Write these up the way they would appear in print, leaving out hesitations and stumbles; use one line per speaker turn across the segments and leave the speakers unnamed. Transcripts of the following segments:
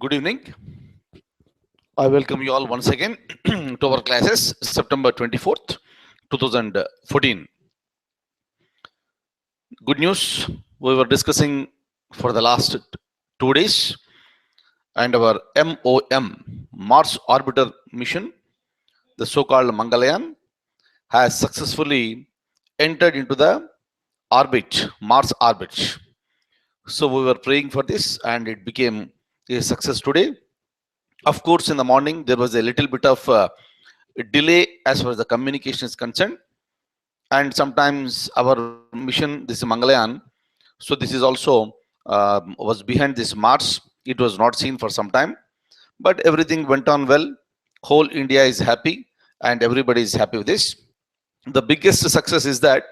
Good evening. I welcome you all once again to our classes, September 24th, 2014. Good news, we were discussing for the last 2 days, and our MOM, Mars Orbiter mission, the so-called Mangalyaan, has successfully entered into the orbit, Mars orbit. So we were praying for this and it became a success today. Of course, in the morning, there was a little bit of delay as far as the communication is concerned. And sometimes our mission, this is Mangalyaan, so this is also was behind this Mars. It was not seen for some time, but everything went on well. Whole India is happy and everybody is happy with this. The biggest success is that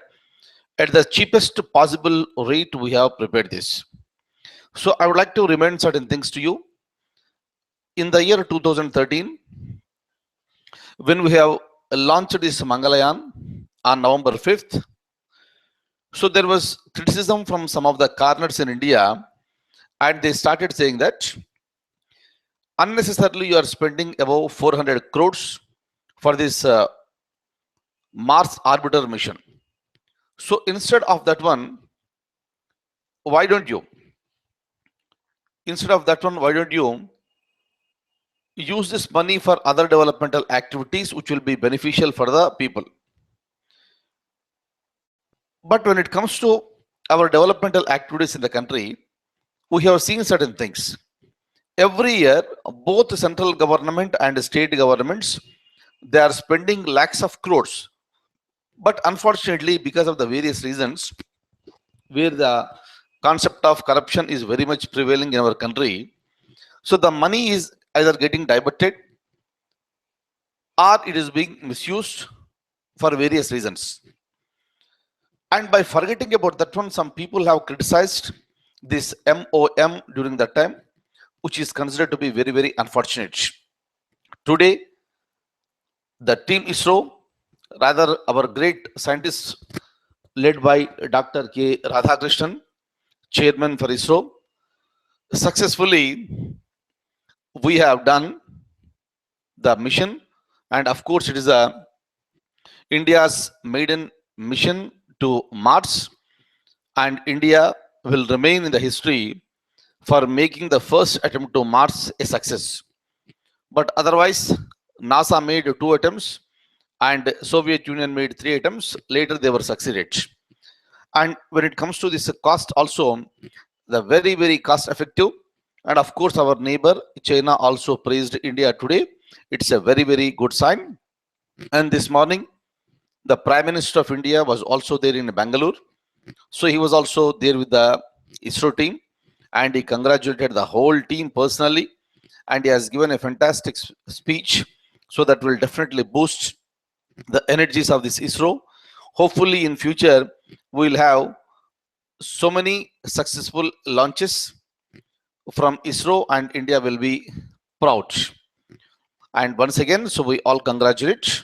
at the cheapest possible rate, we have prepared this. So I would like to remind certain things to you. In the year 2013, when we have launched this Mangalyaan on November 5th, so there was criticism from some of the corners in India, and they started saying that unnecessarily you are spending above 400 crores for this Mars orbiter mission. So instead of that one, why don't you use this money for other developmental activities which will be beneficial for the people? But when it comes to our developmental activities in the country, we have seen certain things. Every year, both the central government and state governments, they are spending lakhs of crores. But unfortunately, because of the various reasons, where the concept of corruption is very much prevailing in our country, so the money is either getting diverted or it is being misused for various reasons. And by forgetting about that one, some people have criticized this MOM during that time, which is considered to be very, very unfortunate. Today, the team ISRO, rather our great scientists led by Dr. K. Radhakrishnan, chairman for ISRO, successfully we have done the mission, and of course it is India's maiden mission to Mars, and India will remain in the history for making the first attempt to Mars a success. But otherwise, NASA made 2 attempts and Soviet Union made 3 attempts. Later they were succeeded. And when it comes to this cost also, the very, very cost effective. And of course, our neighbor China also praised India today. It's a very, very good sign. And this morning, the Prime Minister of India was also there in Bangalore. So he was also there with the ISRO team and he congratulated the whole team personally. And he has given a fantastic speech. So that will definitely boost the energies of this ISRO. Hopefully in future, we'll have so many successful launches from ISRO and India will be proud. And once again, so we all congratulate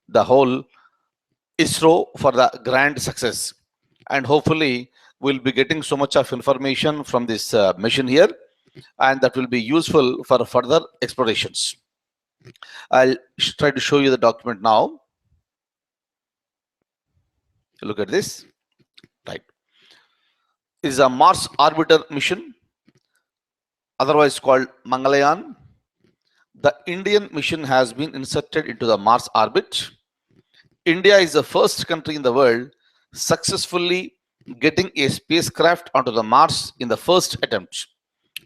the whole ISRO for the grand success. And hopefully we'll be getting so much of information from this mission here, and that will be useful for further explorations. I'll try to show you the document now. Look at this. Right. It is a Mars orbiter mission, otherwise called Mangalyaan. The Indian mission has been inserted into the Mars orbit. India is the first country in the world successfully getting a spacecraft onto the Mars in the first attempt.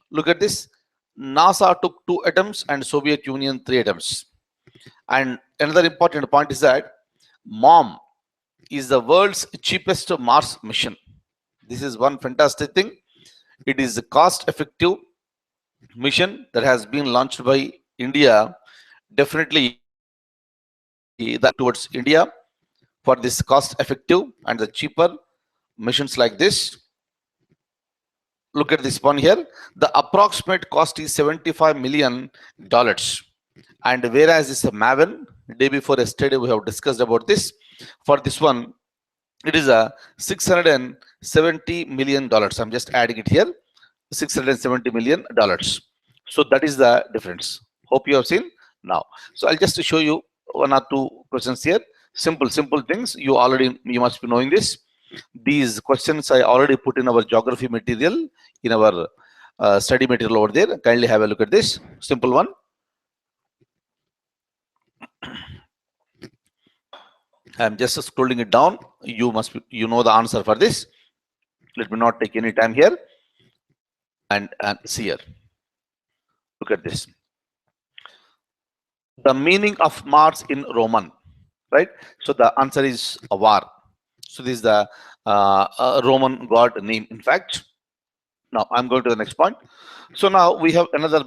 Look at this. NASA took 2 attempts and Soviet Union 3 attempts. And another important point is that MOM is the world's cheapest Mars mission. This is one fantastic thing. It is a cost-effective mission that has been launched by India. Definitely that towards India for this cost-effective and the cheaper missions like this. Look at this one here. The approximate cost is $75 million. And whereas this Maven, day before yesterday, we have discussed about this. For this one, it is a $670 million. I'm just adding it here. $670 million. So that is the difference. Hope you have seen now. So I'll just show you one or two questions here. Simple things. You must be knowing this. These questions I already put in our geography material, in our study material over there. Kindly have a look at this. Simple one. I'm just scrolling it down. You know the answer for this. Let me not take any time here. And see here. Look at this. The meaning of Mars in Roman, right? So the answer is a war. So this is the Roman god name, in fact. Now I'm going to the next point. So now we have another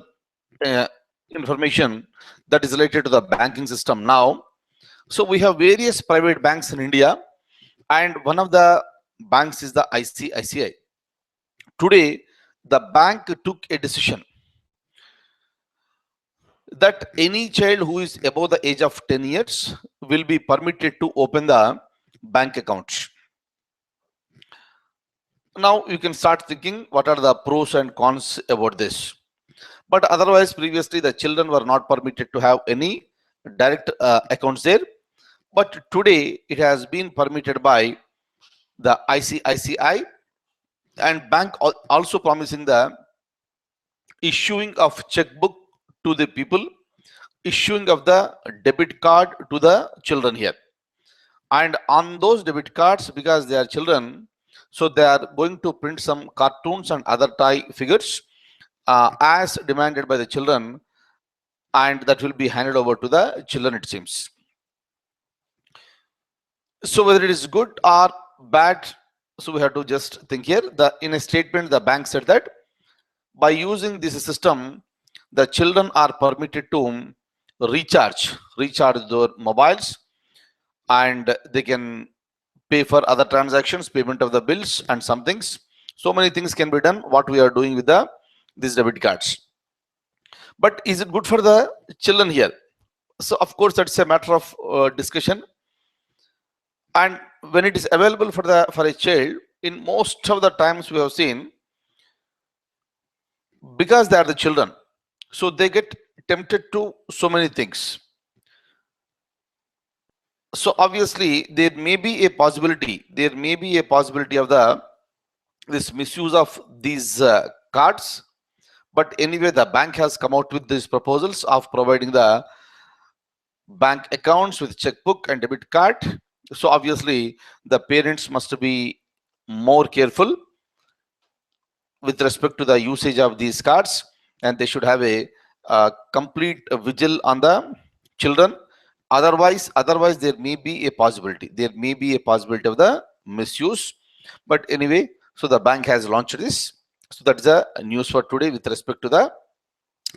uh, information that is related to the banking system now. So we have various private banks in India, and one of the banks is the ICICI. Today, the bank took a decision that any child who is above the age of 10 years will be permitted to open the bank account. Now you can start thinking what are the pros and cons about this. But otherwise, previously the children were not permitted to have any direct accounts there. But today it has been permitted by the ICICI, and bank also promising the issuing of checkbook to the people, issuing of the debit card to the children here. And on those debit cards, because they are children, so they are going to print some cartoons and other toy figures as demanded by the children, and that will be handed over to the children, it seems. So whether it is good or bad, so we have to just think here. In a statement, the bank said that by using this system, the children are permitted to recharge their mobiles, and they can pay for other transactions, payment of the bills and some things. So many things can be done what we are doing with these debit cards. But is it good for the children here? So of course that's a matter of discussion. And when it is available for a child, in most of the times we have seen, because they are the children, so they get tempted to so many things. So obviously there may be a possibility of this misuse of these cards. But anyway, the bank has come out with these proposals of providing the bank accounts with checkbook and debit card. So obviously the parents must be more careful with respect to the usage of these cards, and they should have a complete vigil on the children. Otherwise there may be a possibility of the misuse. But anyway, so the bank has launched this. So that's the news for today with respect to the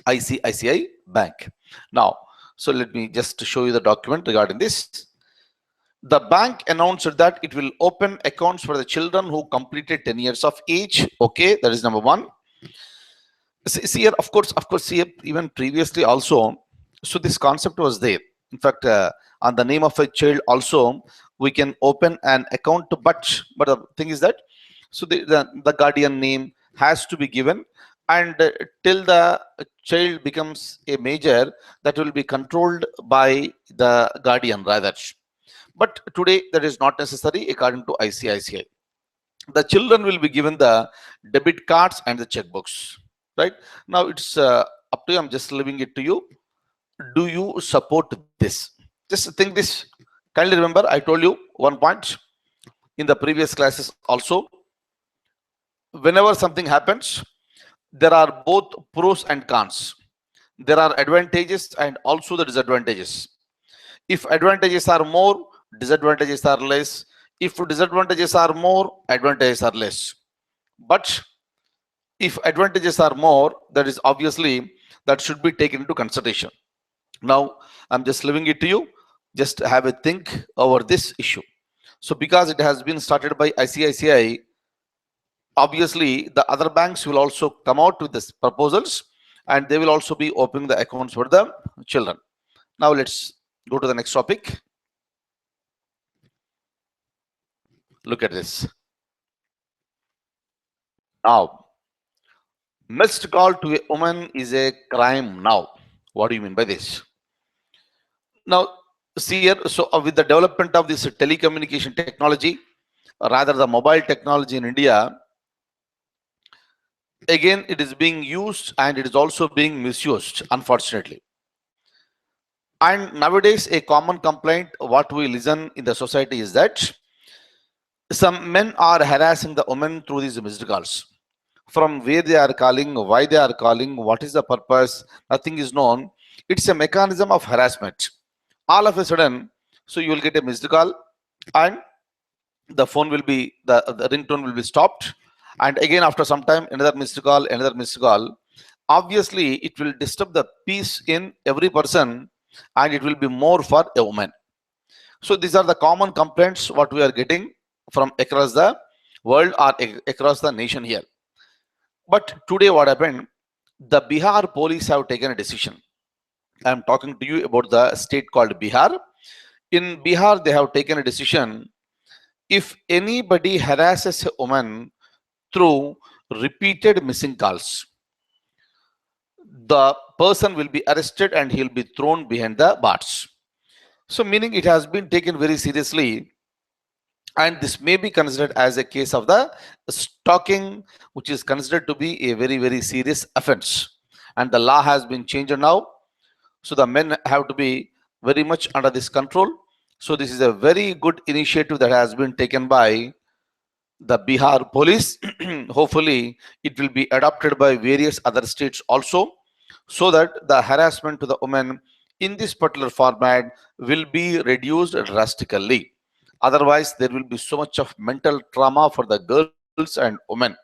ICICI Bank. Now, so let me just show you the document regarding this. The bank announced that it will open accounts for the children who completed 10 years of age. Okay, that is number one. See here, of course, see, even previously also, so this concept was there. In fact, on the name of a child also, we can open an account, but the thing is that, so the guardian name has to be given, and till the child becomes a major, that will be controlled by the guardian rather. But today that is not necessary according to ICICI. The children will be given the debit cards and the checkbooks. Right now, it's up to you. I'm just leaving it to you. Do you support this? Just think this. Kindly remember, I told you one point in the previous classes also. Whenever something happens, there are both pros and cons. There are advantages and also the disadvantages. If advantages are more, disadvantages are less. If disadvantages are more, advantages are less. But if advantages are more, that is obviously that should be taken into consideration. Now I'm just leaving it to you. Just have a think over this issue. So because it has been started by ICICI, obviously the other banks will also come out with these proposals, and they will also be opening the accounts for the children. Now let's go to the next topic. Look at this. Now, Missed call to a woman is a crime now. What do you mean by this? Now, see here, so with the development of this telecommunication technology, rather the mobile technology in India, again, it is being used and it is also being misused, unfortunately. And nowadays, a common complaint, what we listen in the society is that some men are harassing the women through these missed calls. From where they are calling, why they are calling, what is the purpose, nothing is known. It's a mechanism of harassment. All of a sudden, so you will get a missed call and the phone will be, the ringtone will be stopped. And again, after some time, another missed call, another missed call. Obviously, it will disturb the peace in every person and it will be more for a woman. So these are the common complaints what we are getting from across the world or across the nation here. But today what happened? The Bihar police have taken a decision. I am talking to you about the state called Bihar. In Bihar, they have taken a decision. If anybody harasses a woman through repeated missing calls, the person will be arrested and he'll be thrown behind the bars. So meaning it has been taken very seriously, and this may be considered as a case of the stalking, which is considered to be a very, very serious offense. And the law has been changed now. So the men have to be very much under this control. So this is a very good initiative that has been taken by the Bihar police. Hopefully, it will be adopted by various other states also, so that the harassment to the women in this particular format will be reduced drastically. Otherwise, there will be so much of mental trauma for the girls and women.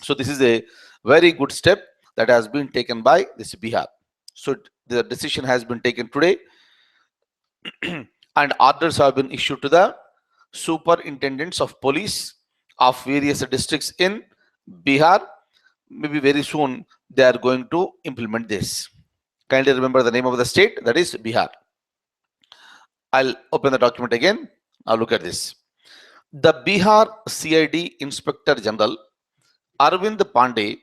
So this is a very good step that has been taken by this Bihar. So the decision has been taken today, and orders have been issued to the superintendents of police of various districts in Bihar. Maybe very soon they are going to implement this. Kindly remember the name of the state, that is Bihar. I'll open the document again. Now look at this. The Bihar CID Inspector General Arvind Pandey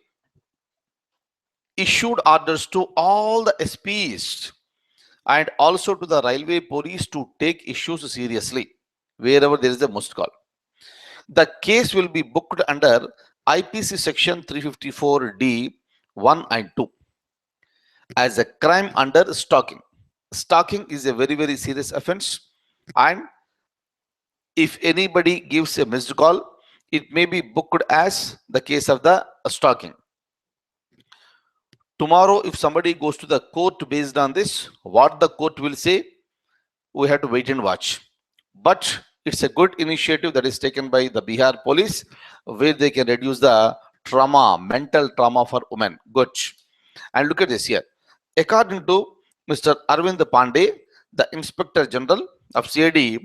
issued orders to all the SPs and also to the railway police to take issues seriously wherever there is a missed call. The case will be booked under IPC section 354D 1 and 2 as a crime under stalking. Stalking is a very, very serious offense, and if anybody gives a missed call, it may be booked as the case of the stalking. Tomorrow, if somebody goes to the court based on this, what the court will say, we have to wait and watch. But it's a good initiative that is taken by the Bihar police, where they can reduce the trauma, mental trauma for women. Good. And look at this here. According to Mr. Arvind Pandey, the Inspector General of CID,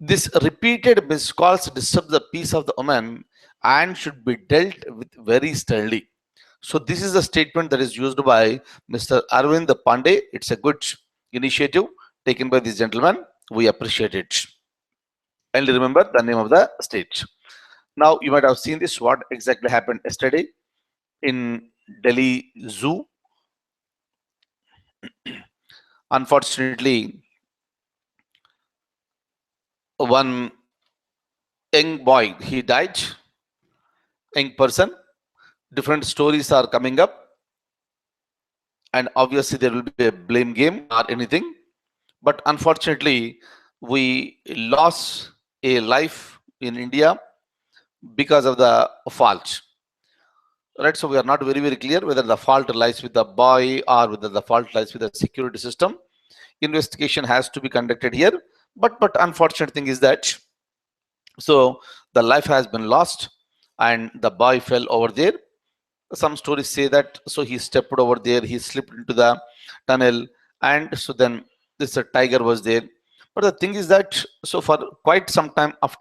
this repeated missed calls disturb the peace of the woman and should be dealt with very sternly. So this is a statement that is used by Mr. Arvind Pandey. It's a good initiative taken by this gentleman. We appreciate it. And remember the name of the state. Now you might have seen this, what exactly happened yesterday in Delhi Zoo. Unfortunately, one young boy, he died, young person. Different stories are coming up, and obviously there will be a blame game or anything. But unfortunately, we lost a life in India because of the fault. Right, so we are not very, very clear whether the fault lies with the boy or whether the fault lies with the security system. Investigation has to be conducted here. But unfortunate thing is that, so the life has been lost and the boy fell over there. Some stories say that, so he stepped over there, he slipped into the tunnel, and so then this tiger was there. But the thing is that, so for quite some time of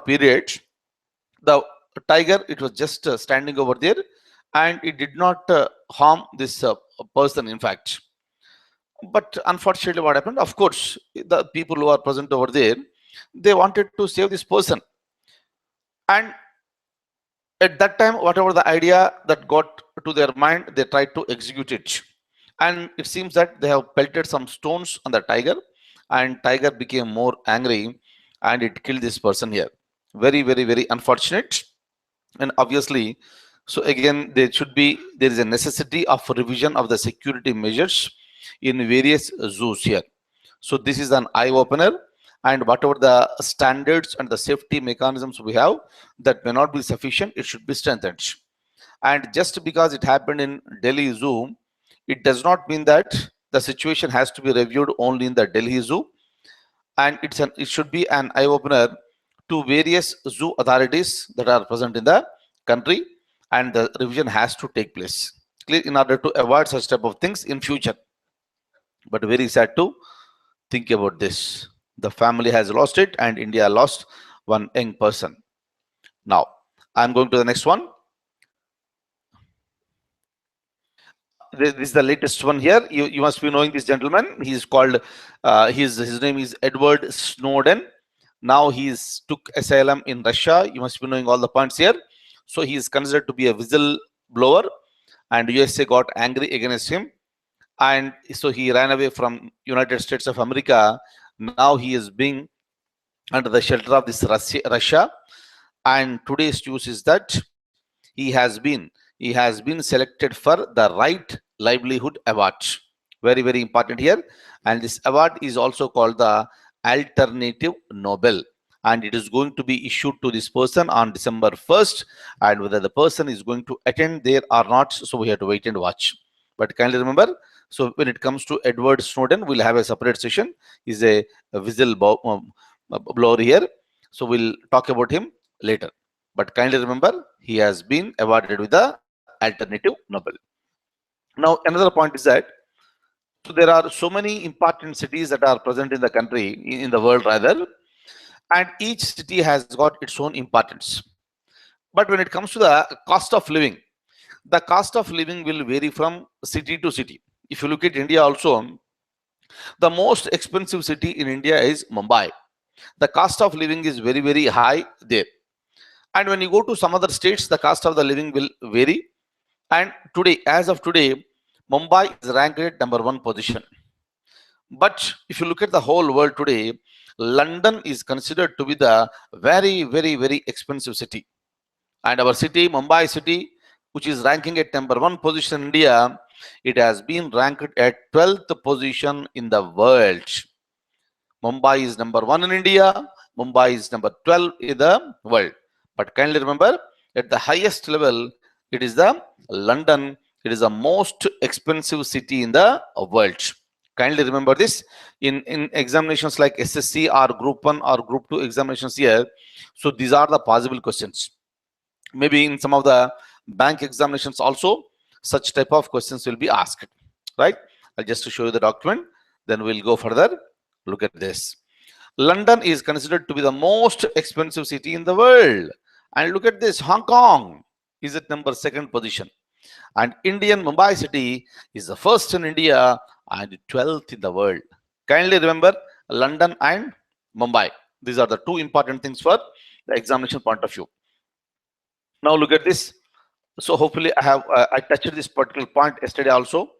period, the tiger, it was just standing over there, and it did not harm this person, in fact. But unfortunately, what happened? Of course, the people who are present over there, they wanted to save this person, and At that time, whatever the idea that got to their mind, they tried to execute it. And it seems that they have pelted some stones on the tiger, and tiger became more angry and it killed this person here. Very, very, very unfortunate. And obviously, so again, there is a necessity of revision of the security measures in various zoos here. So this is an eye opener, and whatever the standards and the safety mechanisms we have that may not be sufficient, it should be strengthened. And just because it happened in Delhi Zoo, it does not mean that the situation has to be reviewed only in the Delhi Zoo, and it should be an eye opener to various zoo authorities that are present in the country, and the revision has to take place clear in order to avoid such type of things in future. But very sad to think about this. The family has lost it, and India lost one young person. Now, I'm going to the next one. This is the latest one here. You must be knowing this gentleman. He's called, his name is Edward Snowden. Now he's took asylum in Russia. You must be knowing all the points here. So he is considered to be a whistleblower, and USA got angry against him, and so he ran away from United States of America. Now he is being under the shelter of this Russia, and today's news is that he has been selected for the Right Livelihood Award. Very, very important here. And this award is also called the Alternative Nobel, and it is going to be issued to this person on December 1st, and whether the person is going to attend there or not, so we have to wait and watch. But kindly remember, so when it comes to Edward Snowden, we'll have a separate session. He's a whistleblower here, so we'll talk about him later. But kindly remember, he has been awarded with the Alternative Nobel. Now, another point is that, so there are so many important cities that are present in the country, in the world rather, and each city has got its own importance. But when it comes to the cost of living, the cost of living will vary from city to city. If you look at India also, the most expensive city in India is Mumbai. The cost of living is very, very high there. And when you go to some other states, the cost of the living will vary. And today, as of today, Mumbai is ranked at #1 position. But if you look at the whole world today, London is considered to be the very, very, very expensive city. And our city, Mumbai city, which is ranking at #1 position in India, it has been ranked at 12th position in the world. Mumbai is #1 in India. Mumbai is number 12 in the world. But kindly remember, at the highest level, it is the London. It is the most expensive city in the world. Kindly remember this in examinations like SSC or Group 1 or Group 2 examinations here. So these are the possible questions. Maybe in some of the bank examinations also, such type of questions will be asked, right? I'll just show you the document, then we'll go further. Look at this. London is considered to be the most expensive city in the world. And look at this, Hong Kong is at #2 position. And Indian Mumbai city is the first in India and 12th in the world. Kindly remember London and Mumbai. These are the two important things for the examination point of view. Now look at this. So hopefully I touched this particular point yesterday also.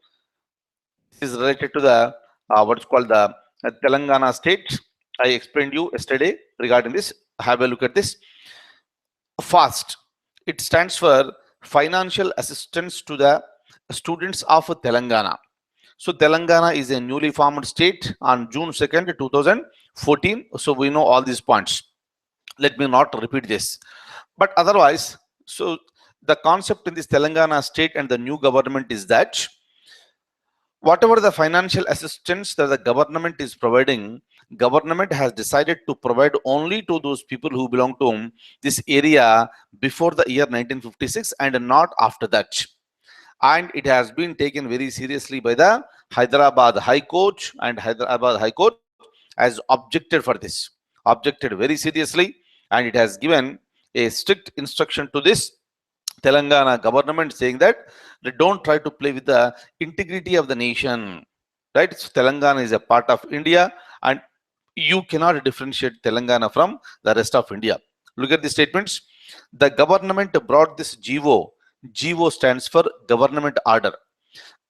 This is related to the what's called the Telangana state. I explained you yesterday regarding this. Have a look at this. FAST. It stands for Financial Assistance to the Students of Telangana. So Telangana is a newly formed state on June 2nd, 2014. So we know all these points. Let me not repeat this. But otherwise, so the concept in this Telangana state and the new government is that whatever the financial assistance that the government is providing, government has decided to provide only to those people who belong to this area before the year 1956 and not after that. And it has been taken very seriously by the Hyderabad High Court, and Hyderabad High Court has objected for this, objected very seriously, and it has given a strict instruction to this Telangana government saying that they don't try to play with the integrity of the nation, right? So Telangana is a part of India, and you cannot differentiate Telangana from the rest of India. Look at the statements. The government brought this GO. GO stands for Government Order,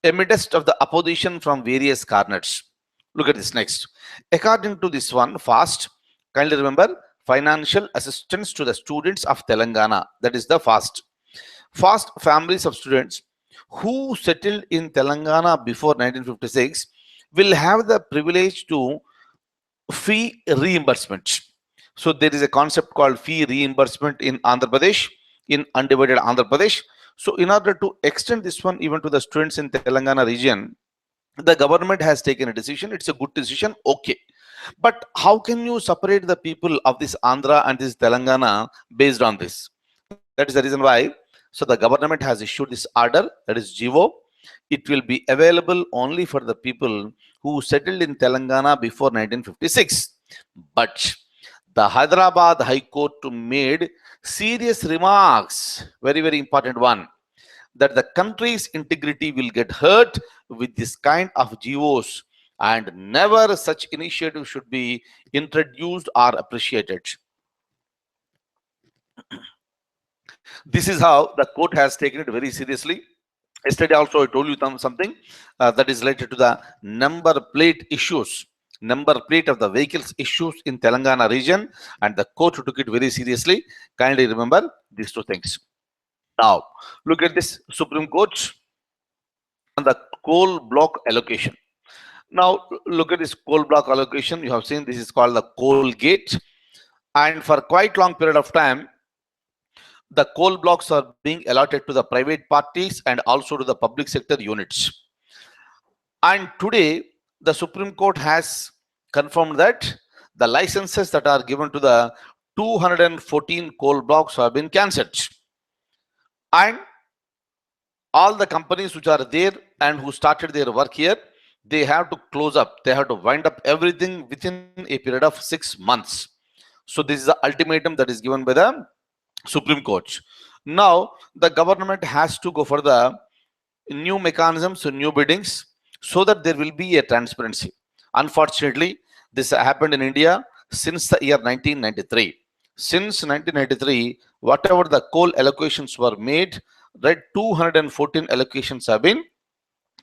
amidst of the opposition from various corners. Look at this next. According to this one, FAST, kindly remember, financial assistance to the students of Telangana. That is the FAST. FAST, families of students who settled in Telangana before 1956 will have the privilege to fee reimbursement. So there is a concept called fee reimbursement in Andhra Pradesh, in undivided Andhra Pradesh. So in order to extend this one even to the students in Telangana region, the government has taken a decision. It's a good decision. Okay. But how can you separate the people of this Andhra and this Telangana based on this? That is the reason why. So the government has issued this order, that is GO. It will be available only for the people who settled in Telangana before 1956. But the Hyderabad High Court made serious remarks, very, very important one, that the country's integrity will get hurt with this kind of GOs, and never such initiative should be introduced or appreciated. This is how the court has taken it very seriously. Yesterday also I told you something that is related to the number plate issues, number plate of the vehicles issues in Telangana region, and the court took it very seriously. Kindly remember these two things. Now, look at this Supreme Court on the coal block allocation. Now, look at this coal block allocation. You have seen this is called the coal gate. And for quite long period of time, the coal blocks are being allotted to the private parties and also to the public sector units. And today, the Supreme Court has confirmed that the licenses that are given to the 214 coal blocks have been cancelled. And all the companies which are there and who started their work here, they have to close up. They have to wind up everything within a period of 6 months. So this is the ultimatum that is given by the Supreme Court. Now, the government has to go for the new mechanisms, new biddings, so that there will be a transparency. Unfortunately, this happened in India since the year 1993. Since 1993, whatever the coal allocations were made, right, 214 allocations have been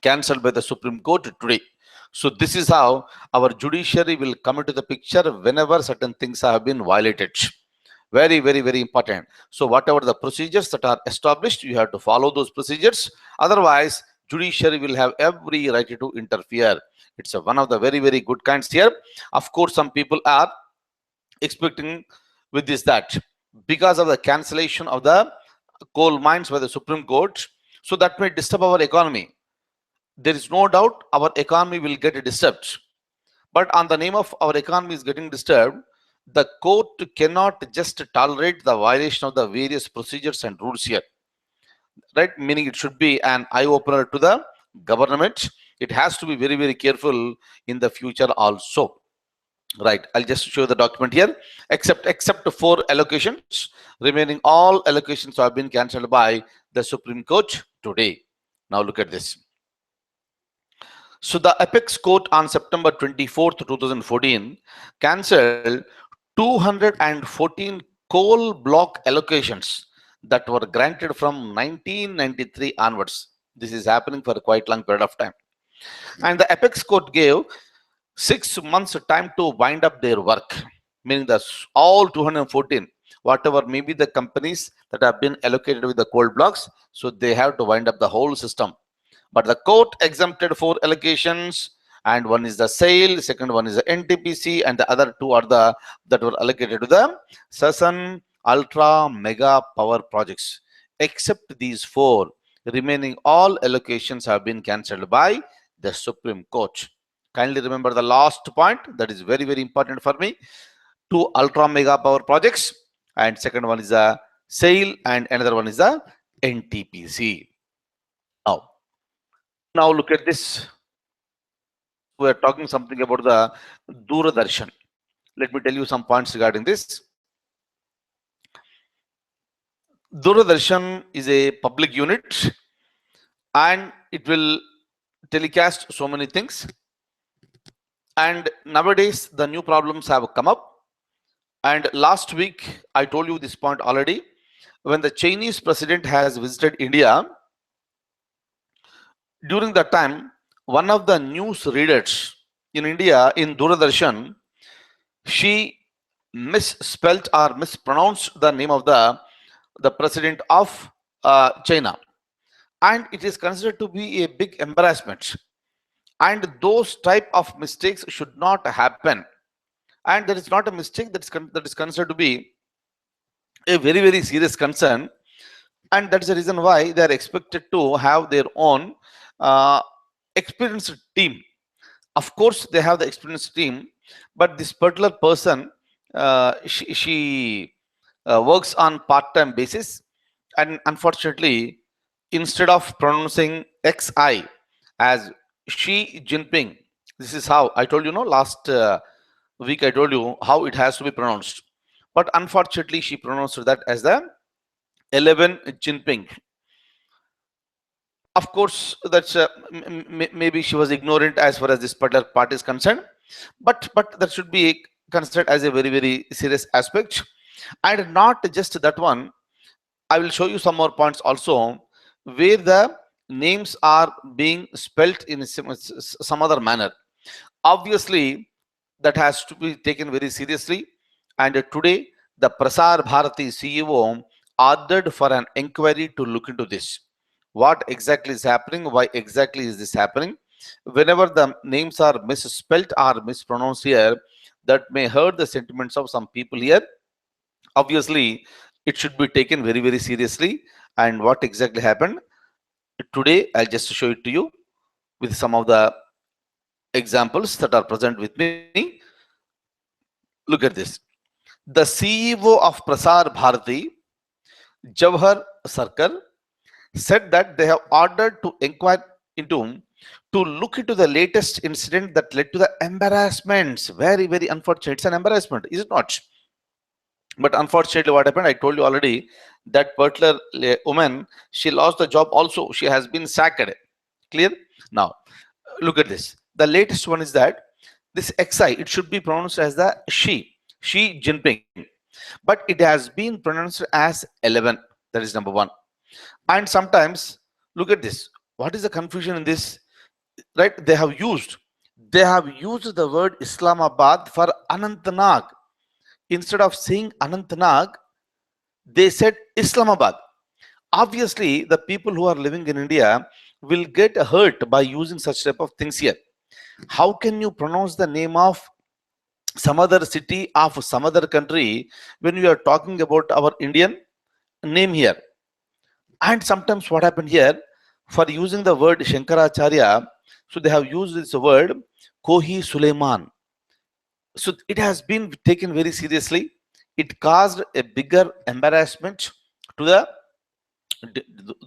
cancelled by the Supreme Court today. So this is how our judiciary will come into the picture whenever certain things have been violated. Very, very, very important. So whatever the procedures that are established, you have to follow those procedures. Otherwise, judiciary will have every right to interfere. It's one of the very, very good kinds here. Of course, some people are expecting with this that because of the cancellation of the coal mines by the Supreme Court, so that may disturb our economy. There is no doubt our economy will get disturbed. But on the name of our economy is getting disturbed, the court cannot just tolerate the violation of the various procedures and rules here, right? Meaning it should be an eye-opener to the government. It has to be very, very careful in the future also, right? I'll just show the document here. Except 4 allocations, remaining all allocations have been cancelled by the Supreme Court today. Now look at this. So the Apex Court on September 24th, 2014 cancelled 214 coal block allocations that were granted from 1993 onwards. This is happening for a quite long period of time. And the Apex Court gave 6 months time to wind up their work, meaning that all 214, whatever may be the companies that have been allocated with the coal blocks, so they have to wind up the whole system. But the court exempted 4 allocations, and one is the SAIL, second one is the NTPC, and the other 2 are the that were allocated to the Sasan Ultra Mega Power projects. Except these 4, remaining all allocations have been cancelled by the Supreme Court. Kindly remember the last point, that is very, very important for me. 2 Ultra Mega Power projects, and second one is the SAIL, and another one is the NTPC. Now look at this. We are talking something about the Doordarshan. Let me tell you some points regarding this. Doordarshan is a public unit and it will telecast so many things. And nowadays the new problems have come up. And last week I told you this point already. when the Chinese president has visited India, during that time, one of the news readers in India in Doordarshan, she misspelled or mispronounced the name of the president of China, and it is considered to be a big embarrassment. And those type of mistakes should not happen. And that is not a mistake, that is considered to be a very serious concern, and that's the reason why they are expected to have their own uh, experienced team. Of course, they have the experienced team, but this particular person, she works on part-time basis, and unfortunately, instead of pronouncing XI as Xi Jinping, this is how I told you, no, last week I told you how it has to be pronounced, but unfortunately, she pronounced that as the 11 Jinping. Of course, that's maybe she was ignorant as far as this particular part is concerned, but that should be considered as a very serious aspect. And not just that one, I will show you some more points also where the names are being spelt in some other manner. Obviously, that has to be taken very seriously. And today, the Prasar Bharati CEO ordered for an inquiry to look into this. What exactly is happening? Why exactly is this happening? Whenever the names are misspelt or mispronounced here, that may hurt the sentiments of some people here. Obviously, it should be taken very seriously. And what exactly happened? Today, I'll just show it to you with some of the examples that are present with me. Look at this. The CEO of Prasar Bharati, Jawahar Sarkar, said that they have ordered to inquire into, to look into the latest incident that led to the embarrassments. Very unfortunate. It's an embarrassment, is it not? But unfortunately, what happened? I told you already that particular woman, she lost the job also. She has been sacked. Clear? Now, look at this. The latest one is that this XI, it should be pronounced as the Xi Jinping, but it has been pronounced as 11. That is number one. And sometimes, look at this. What is the confusion in this? Right? They have used the word Islamabad for Anantnag. Instead of saying Anantnag, they said Islamabad. Obviously, the people who are living in India will get hurt by using such type of things here. How can you pronounce the name of some other city of some other country when we are talking about our Indian name here? And sometimes what happened here, for using the word Shankaracharya, so they have used this word Kohi Suleiman. So it has been taken very seriously. It caused a bigger embarrassment to the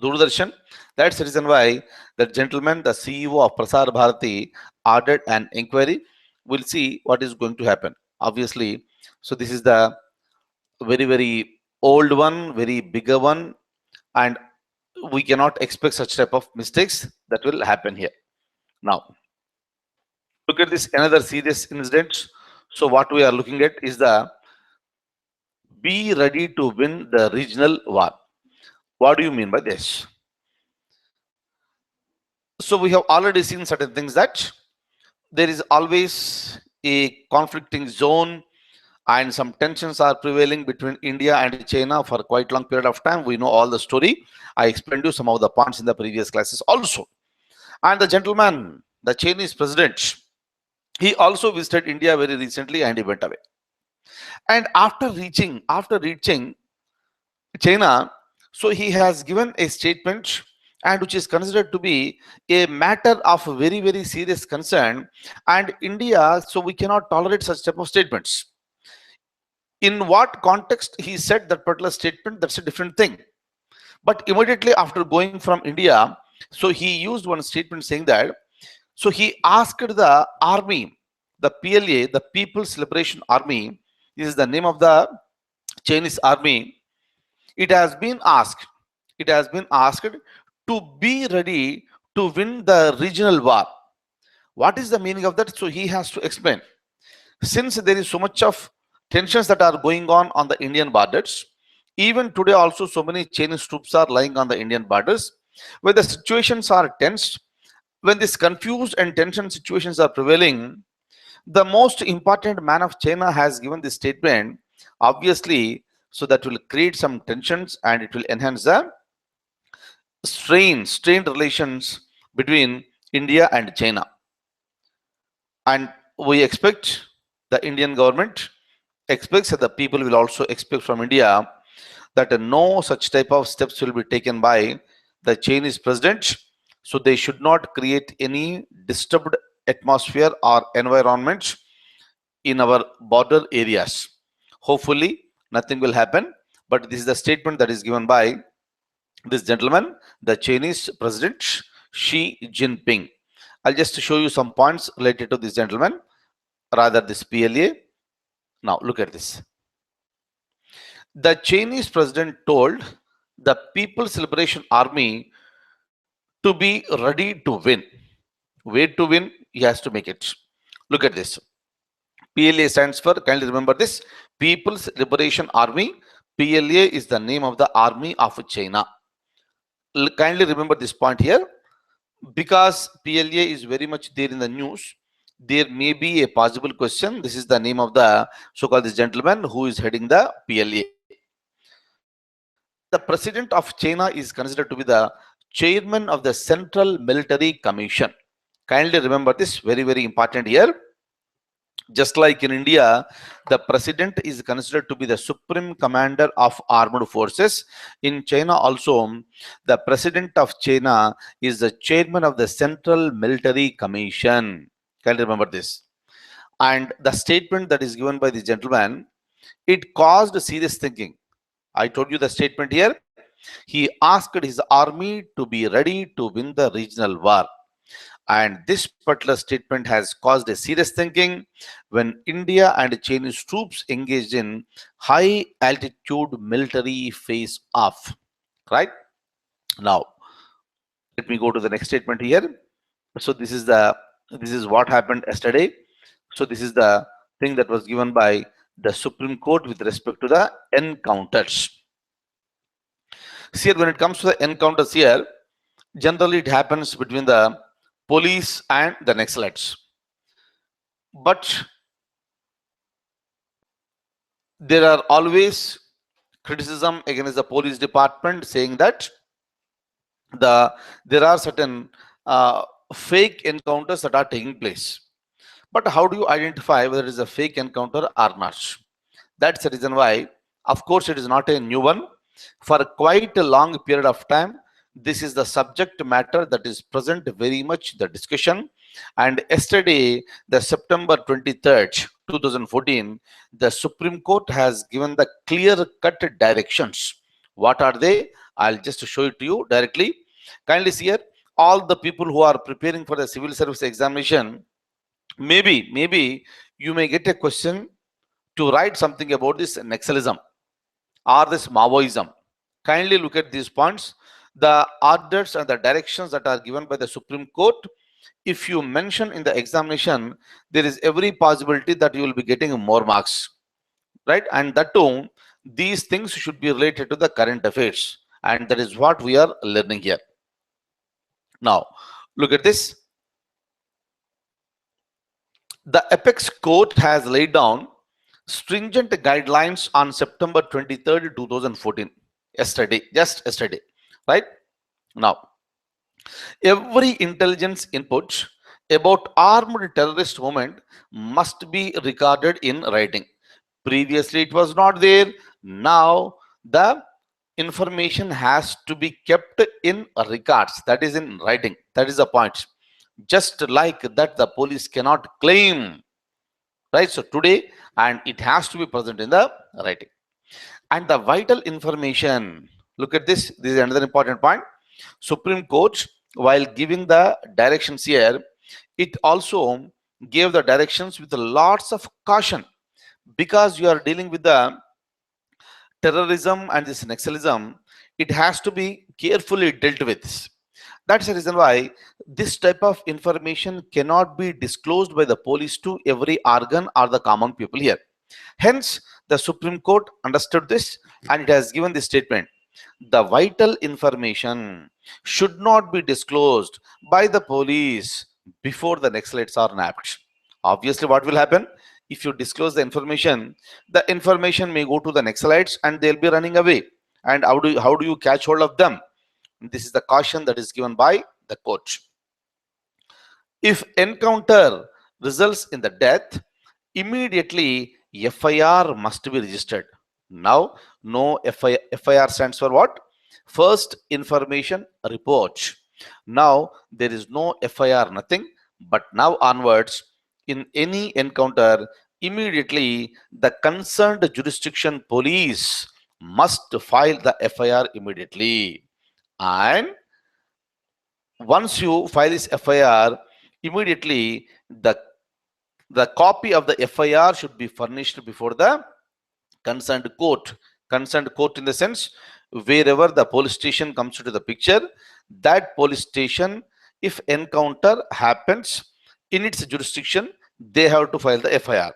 Doordarshan. That's the reason why the gentleman, the CEO of Prasar Bharati, ordered an inquiry. We'll see what is going to happen. Obviously, so this is the very old one, very bigger one, and we cannot expect such type of mistakes that will happen here. Now, look at this another serious incident. So what we are looking at is the be ready to win the regional war. What do you mean by this? So we have already seen certain things that there is always a conflicting zone and some tensions are prevailing between India and China for quite long period of time. We know all the story. I explained you some of the points in the previous classes also. And the gentleman, the Chinese president, he also visited India very recently and he went away. And after reaching China, so he has given a statement and which is considered to be a matter of very serious concern, and India, so we cannot tolerate such type of statements. In what context he said that particular statement, that's a different thing. But immediately after going from India, so he used one statement saying that, so he asked the army, the PLA, the People's Liberation Army, this is the name of the Chinese army. It has been asked to be ready to win the regional war. What is the meaning of that? So he has to explain. Since there is so much of tensions that are going on the Indian borders, Even today also so many Chinese troops are lying on the Indian borders where the situations are tensed. When these confused and tension situations are prevailing, the most important man of China has given this statement, obviously, so that will create some tensions and it will enhance the strained relations between India and China. And we expect the Indian government expects that the people will also expect from India that no such type of steps will be taken by the Chinese president. So they should not create any disturbed atmosphere or environment in our border areas. Hopefully, nothing will happen. But this is the statement that is given by this gentleman, the Chinese President Xi Jinping. I'll just show you some points related to this gentleman, rather this PLA. Now, look at this. The Chinese president told the People's Liberation Army to be ready to win. Way to win, he has to make it. Look at this. PLA stands for, kindly remember this, People's Liberation Army. PLA is the name of the army of China. Kindly remember this point here, because PLA is very much there in the news. There may be a possible question. This is the name of the so-called this gentleman who is heading the PLA. The president of China is considered to be the chairman of the Central Military Commission. Kindly remember this, very, very important here. Just like in India, the president is considered to be the supreme commander of armed forces. In China also, the president of China is the chairman of the Central Military Commission. Kindly remember this. And the statement that is given by the gentleman, it caused serious thinking. I told you the statement here. He asked his army to be ready to win the regional war. And this particular statement has caused a serious thinking when India and Chinese troops engaged in high altitude military face off. Right? Now, let me go to the next statement here. So this is what happened yesterday. So this is the thing that was given by the Supreme Court with respect to the encounters. See, when it comes to the encounters here, generally it happens between the police and the Naxalites. But there are always criticism against the police department saying that there are certain fake encounters that are taking place. But how do you identify whether it is a fake encounter or not? That's the reason why, of course, it is not a new one. For quite a long period of time, this is the subject matter that is present very much the discussion. And yesterday, the September 23rd, 2014, the Supreme Court has given the clear-cut directions. What are they? I'll just show it to you directly. Kindly see here, all the people who are preparing for the civil service examination, maybe you may get a question to write something about this Naxalism or this Maoism. Kindly look at these points. The orders and the directions that are given by the Supreme Court, if you mention in the examination, there is every possibility that you will be getting more marks, right? And that too, these things should be related to the current affairs, and that is what we are learning here. Now, look at this. The Apex Court has laid down stringent guidelines on September 23rd, 2014, just yesterday, right? Now, every intelligence input about armed terrorist movement must be recorded in writing. Previously, it was not there. Now, the information has to be kept in records, that is in writing. That is the point. Just like that, the police cannot claim, right? So today, and it has to be present in the writing. And the vital information, look at this. This is another important point. Supreme Court, while giving the directions here, it also gave the directions with lots of caution, because you are dealing with the terrorism and this Naxalism. It has to be carefully dealt with. That's the reason why this type of information cannot be disclosed by the police to every organ or the common people here. Hence, The Supreme Court understood this and it has given this statement. The vital information should not be disclosed by the police before the Naxalites are nabbed. Obviously, what will happen? If you disclose the information may go to the Naxalites and they'll be running away. And how do you catch hold of them? This is the caution that is given by the court. If encounter results in the death, immediately FIR must be registered. Now, no FIR stands for what? First information report. Now, there is no FIR, nothing. But now onwards, in any encounter, immediately the concerned jurisdiction police must file the FIR immediately. And once you file this FIR, immediately the copy of the FIR should be furnished before the concerned court. Concerned court in the sense, wherever the police station comes into the picture, that police station, if encounter happens in its jurisdiction, they have to file the FIR.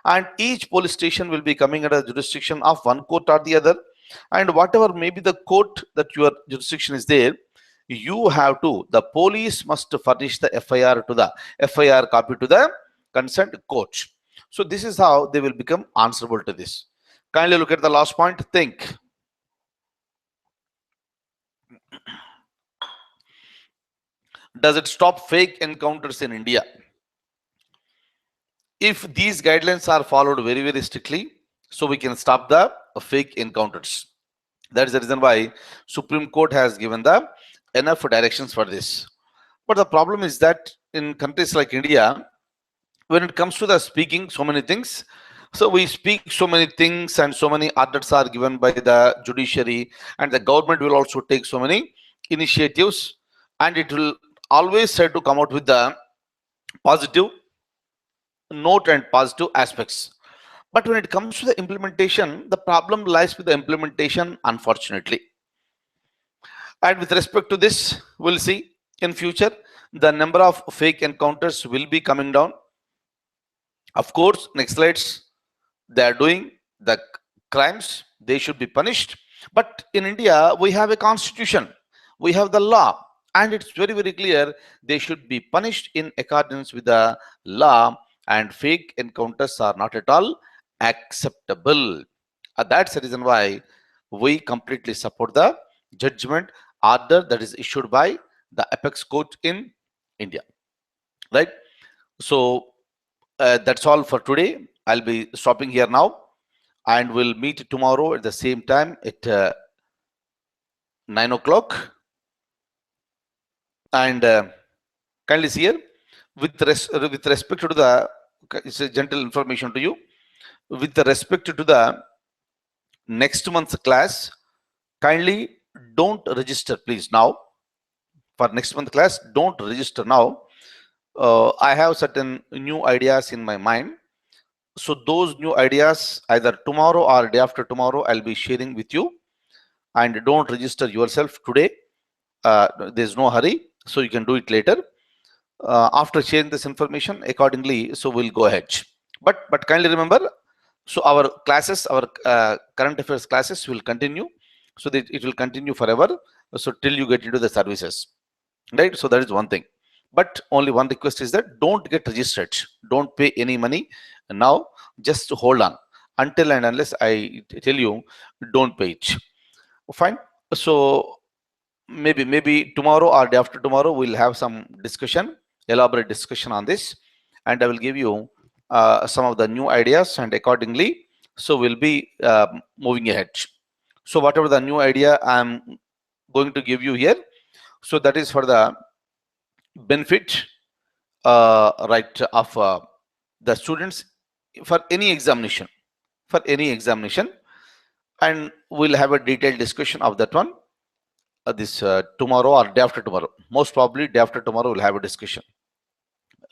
And each police station will be coming under the jurisdiction of one court or the other. And whatever may be the court that your jurisdiction is there, the police must furnish the FIR copy to the concerned court. So this is how they will become answerable to this. Kindly look at the last point. Think. Does it stop fake encounters in India? If these guidelines are followed very, very strictly, so we can stop the fake encounters. That is the reason why Supreme Court has given the enough directions for this. But the problem is that in countries like India, when it comes to the speaking so many things, so we speak so many things and so many orders are given by the judiciary, and the government will also take so many initiatives, and it will always try to come out with the positive note and positive aspects. But when it comes to the implementation, the problem lies with the implementation, unfortunately. And with respect to this, we'll see in future the number of fake encounters will be coming down. Of course, Naxalites, they are doing the crimes, they should be punished. But in India, we have a constitution, we have the law, and it's very, very clear they should be punished in accordance with the law, and fake encounters are not at all acceptable. That's the reason why we completely support the judgment order that is issued by the apex court in India, right? So that's all for today. I'll be stopping here now, and we'll meet tomorrow at the same time at 9 o'clock. And kindly see here, with respect to the, it's a gentle information to you, with respect to the next month's class, kindly don't register, please, now. For next month class, don't register now. I have certain new ideas in my mind. So those new ideas, either tomorrow or day after tomorrow, I'll be sharing with you. And don't register yourself today. There's no hurry, so you can do it later. After sharing this information accordingly, so we'll go ahead. But kindly remember, so our classes, our current affairs classes will continue. So that it will continue forever. So till you get into the services, right? So that is one thing. But only one request is that don't get registered. Don't pay any money now. Just hold on until and unless I tell you, don't pay it. Fine. So maybe tomorrow or day after tomorrow we'll have some discussion, elaborate discussion on this, and I will give you some of the new ideas, and accordingly, so we'll be moving ahead. So whatever the new idea I'm going to give you here, so that is for the benefit right of the students for any examination, and we'll have a detailed discussion of that one this tomorrow or day after tomorrow. Most probably day after tomorrow we'll have a discussion,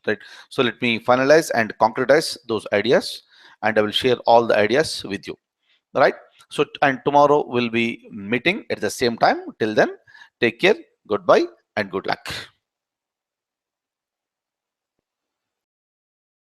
right? So let me finalize and concretize those ideas, and I will share all the ideas with you, right? So, and tomorrow we'll be meeting at the same time. Till then, take care, goodbye, and good luck.